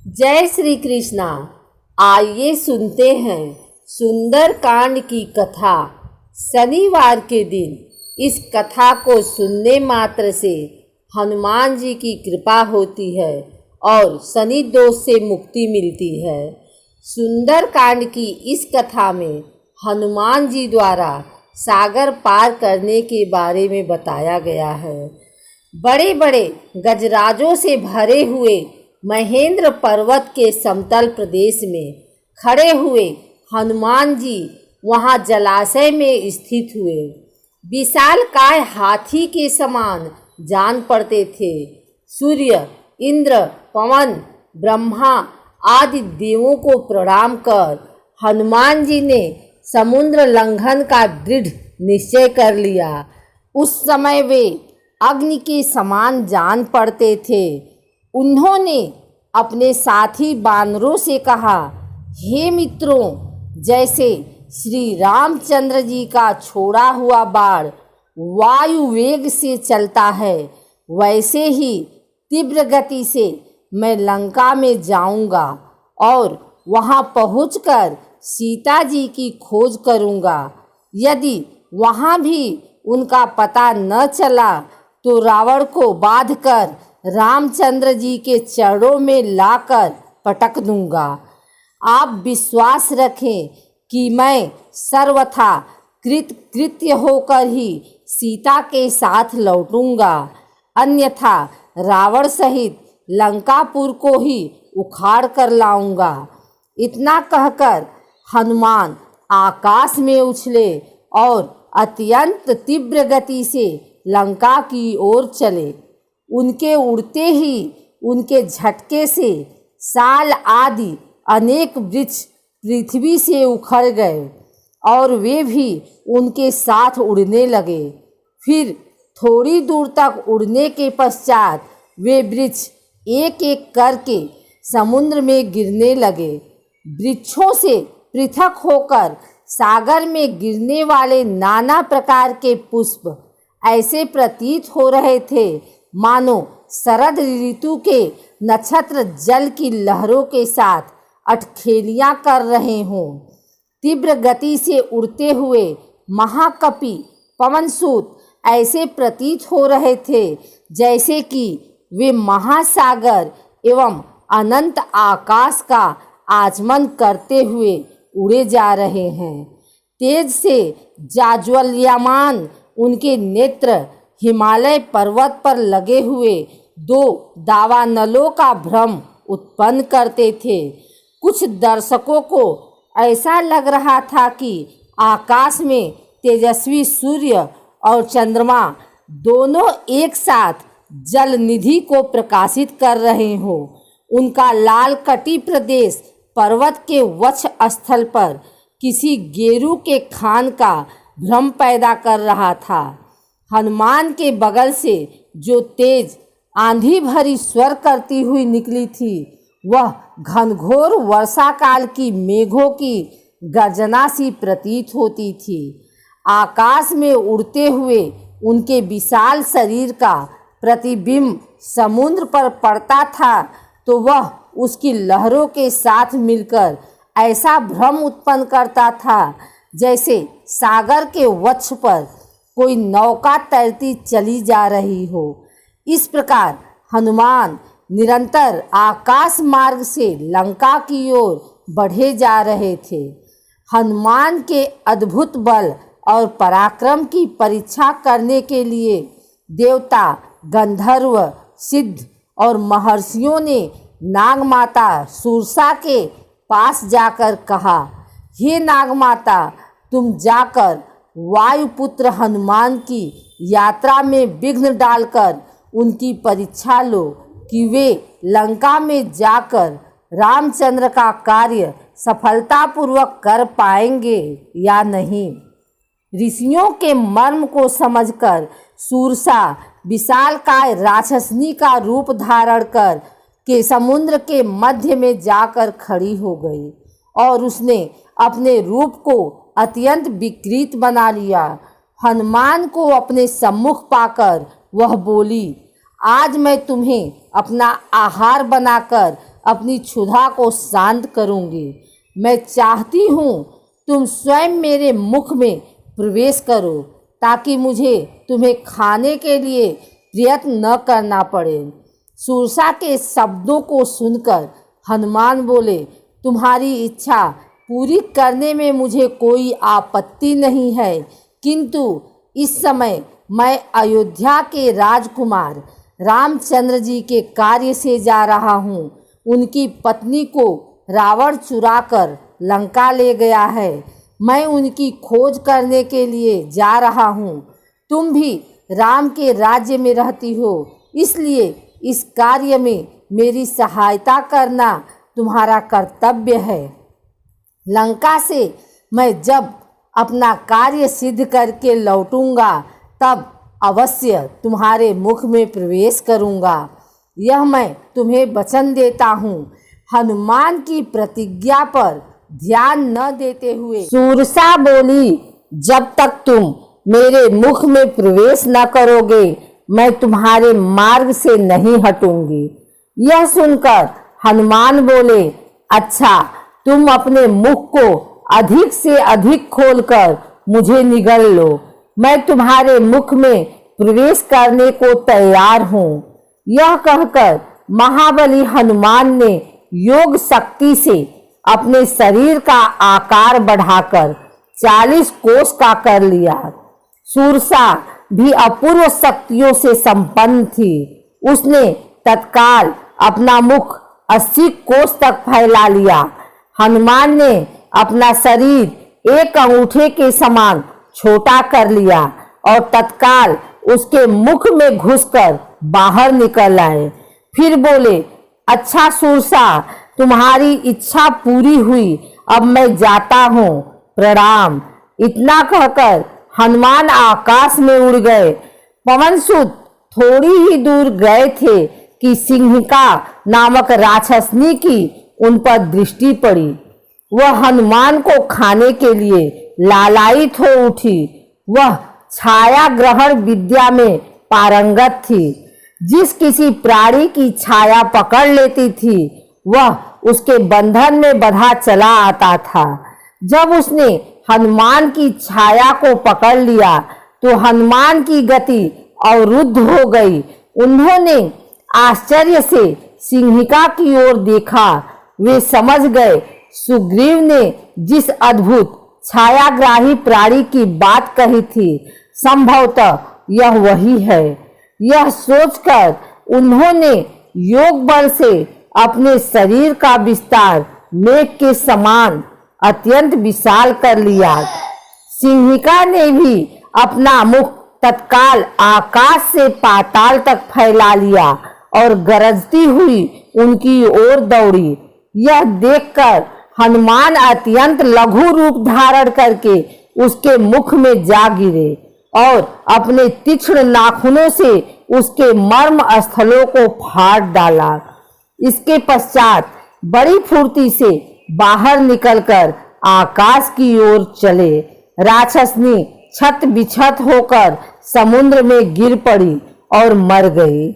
जय श्री कृष्णा। आइए सुनते हैं सुंदर कांड की कथा। शनिवार के दिन इस कथा को सुनने मात्र से हनुमान जी की कृपा होती है और शनि दोष से मुक्ति मिलती है। सुंदर कांड की इस कथा में हनुमान जी द्वारा सागर पार करने के बारे में बताया गया है। बड़े बड़े गजराजों से भरे हुए महेंद्र पर्वत के समतल प्रदेश में खड़े हुए हनुमान जी वहां जलाशय में स्थित हुए। विशालकाय हाथी के समान जान पड़ते थे। सूर्य, इंद्र, पवन, ब्रह्मा आदि देवों को प्रणाम कर हनुमान जी ने समुद्र लंघन का दृढ़ निश्चय कर लिया। उस समय वे अग्नि के समान जान पड़ते थे। उन्होंने अपने साथी बानरों से कहा, हे मित्रों, जैसे श्री रामचंद्र जी का छोड़ा हुआ बाण वायु वेग से चलता है, वैसे ही तीव्र गति से मैं लंका में जाऊंगा और वहां पहुंचकर सीता जी की खोज करूंगा। यदि वहां भी उनका पता न चला तो रावण को बांधकर रामचंद्र जी के चरणों में लाकर पटक दूंगा। आप विश्वास रखें कि मैं सर्वथा कृत्य होकर ही सीता के साथ लौटूंगा, अन्यथा रावण सहित लंकापुर को ही उखाड़ कर लाऊंगा। इतना कहकर हनुमान आकाश में उछले और अत्यंत तीव्र गति से लंका की ओर चले। उनके उड़ते ही उनके झटके से साल आदि अनेक वृक्ष पृथ्वी से उखड़ गए और वे भी उनके साथ उड़ने लगे। फिर थोड़ी दूर तक उड़ने के पश्चात वे वृक्ष एक एक करके समुद्र में गिरने लगे। वृक्षों से पृथक होकर सागर में गिरने वाले नाना प्रकार के पुष्प ऐसे प्रतीत हो रहे थे मानो शरद ऋतु के नक्षत्र जल की लहरों के साथ अटखेलियां कर रहे हों। तीव्र गति से उड़ते हुए महाकपि पवनसूत ऐसे प्रतीत हो रहे थे जैसे कि वे महासागर एवं अनंत आकाश का आचमन करते हुए उड़े जा रहे हैं। तेज से जाज्वल्यमान उनके नेत्र हिमालय पर्वत पर लगे हुए दो दावानलों का भ्रम उत्पन्न करते थे। कुछ दर्शकों को ऐसा लग रहा था कि आकाश में तेजस्वी सूर्य और चंद्रमा दोनों एक साथ जल निधि को प्रकाशित कर रहे हों। उनका लाल कटी प्रदेश पर्वत के वक्ष स्थल पर किसी गेरू के खान का भ्रम पैदा कर रहा था। हनुमान के बगल से जो तेज आंधी भरी स्वर करती हुई निकली थी, वह घनघोर वर्षा काल की मेघों की गर्जना सी प्रतीत होती थी। आकाश में उड़ते हुए उनके विशाल शरीर का प्रतिबिंब समुद्र पर पड़ता था तो वह उसकी लहरों के साथ मिलकर ऐसा भ्रम उत्पन्न करता था जैसे सागर के वक्ष पर कोई नौका तैरती चली जा रही हो। इस प्रकार हनुमान निरंतर आकाश मार्ग से लंका की ओर बढ़े जा रहे थे। हनुमान के अद्भुत बल और पराक्रम की परीक्षा करने के लिए देवता, गंधर्व, सिद्ध और महर्षियों ने नागमाता सुरसा के पास जाकर कहा, हे नागमाता, तुम जाकर वायुपुत्र हनुमान की यात्रा में विघ्न डालकर उनकी परीक्षा लो कि वे लंका में जाकर रामचंद्र का कार्य सफलतापूर्वक कर पाएंगे या नहीं। ऋषियों के मर्म को समझकर सुरसा विशालकाय राक्षसनी का रूप धारण कर के समुद्र के मध्य में जाकर खड़ी हो गई और उसने अपने रूप को अत्यंत विकृत बना लिया। हनुमान को अपने सम्मुख पाकर वह बोली, आज मैं तुम्हें अपना आहार बनाकर अपनी क्षुधा को शांत करूंगी। मैं चाहती हूँ तुम स्वयं मेरे मुख में प्रवेश करो ताकि मुझे तुम्हें खाने के लिए प्रयत्न न करना पड़े। सूरसा के शब्दों को सुनकर हनुमान बोले, तुम्हारी इच्छा पूरी करने में मुझे कोई आपत्ति नहीं है, किंतु इस समय मैं अयोध्या के राजकुमार रामचंद्र जी के कार्य से जा रहा हूँ। उनकी पत्नी को रावण चुराकर लंका ले गया है। मैं उनकी खोज करने के लिए जा रहा हूँ। तुम भी राम के राज्य में रहती हो, इसलिए इस कार्य में मेरी सहायता करना तुम्हारा कर्तव्य है। लंका से मैं जब अपना कार्य सिद्ध करके लौटूंगा तब अवश्य तुम्हारे मुख में प्रवेश करूंगा। यह मैं तुम्हें वचन देता हूँ। हनुमान की प्रतिज्ञा पर ध्यान न देते हुए सूरसा बोली, जब तक तुम मेरे मुख में प्रवेश न करोगे मैं तुम्हारे मार्ग से नहीं हटूंगी। यह सुनकर हनुमान बोले, अच्छा, तुम अपने मुख को अधिक से अधिक खोलकर मुझे निगल लो। मैं तुम्हारे मुख में प्रवेश करने को तैयार हूँ। यह कहकर महाबली हनुमान ने योग शक्ति से अपने शरीर का आकार बढ़ाकर 40 कोस का कर लिया। सूरसा भी अपूर्व शक्तियों से संपन्न थी। उसने तत्काल अपना मुख 80 कोस तक फैला लिया। हनुमान ने अपना शरीर एक अंगूठे के समान छोटा कर लिया और तत्काल उसके मुख में घुसकर बाहर निकल आए। फिर बोले, अच्छा सूरसा, तुम्हारी इच्छा पूरी हुई, अब मैं जाता हूँ, प्रणाम। इतना कहकर हनुमान आकाश में उड़ गए। पवनसुत थोड़ी ही दूर गए थे कि सिंहिका नामक राक्षसनी की उन पर दृष्टि पड़ी। वह हनुमान को खाने के लिए लालायित हो उठी। वह छाया ग्रहण विद्या में पारंगत थी। जिस किसी प्राणी की छाया पकड़ लेती थी वह उसके बंधन में बंधा चला आता था। जब उसने हनुमान की छाया को पकड़ लिया तो हनुमान की गति अवरुद्ध हो गई। उन्होंने आश्चर्य से सिंहिका की ओर देखा। वे समझ गए सुग्रीव ने जिस अद्भुत छायाग्राही प्राणी की बात कही थी संभवतः यह वही है। यह सोचकर उन्होंने योग बल से अपने शरीर का विस्तार मेघ के समान अत्यंत विशाल कर लिया। सिंहिका ने भी अपना मुख तत्काल आकाश से पाताल तक फैला लिया और गरजती हुई उनकी ओर दौड़ी। यह देखकर हनुमान अत्यंत लघु रूप धारण करके उसके मुख में जा गिरे और अपने तीक्ष्ण नाखूनों से उसके मर्म स्थलों को फाड़ डाला। इसके पश्चात बड़ी फुर्ती से बाहर निकलकर आकाश की ओर चले। राक्षसनी छत बिछत होकर समुद्र में गिर पड़ी और मर गई।